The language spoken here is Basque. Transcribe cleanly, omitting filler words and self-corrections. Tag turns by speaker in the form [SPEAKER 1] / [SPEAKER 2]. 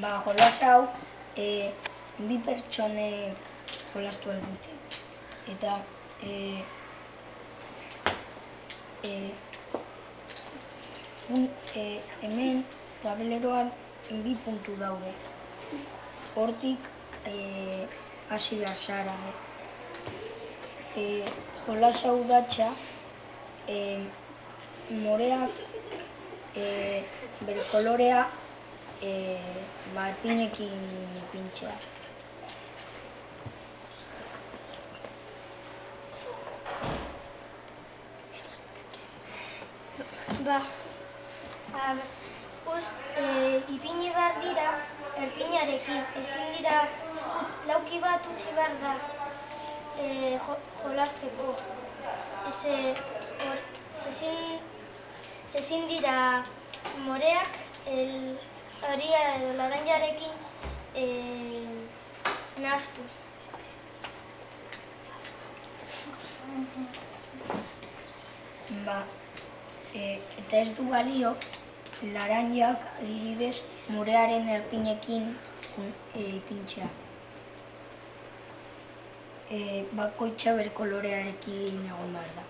[SPEAKER 1] Jolas hau bi pertsonek jolastu ahal dute. Eta hemen tableroan bi puntu daude. Hortik hasi behar zara. Jolas hau datxa, moreak bere kolorea erpinekin ipintzea.
[SPEAKER 2] Ipini behar dira, erpinarekin, ezin dira lauki bat utzi behar da jolasteko. Ezin dira moreak horia edo laranjarekin nahastu.
[SPEAKER 1] Eta ez du balio, laranjak adibidez morearen erpinekin ipintzea. Bakoitza bere kolorearekin egon behar da.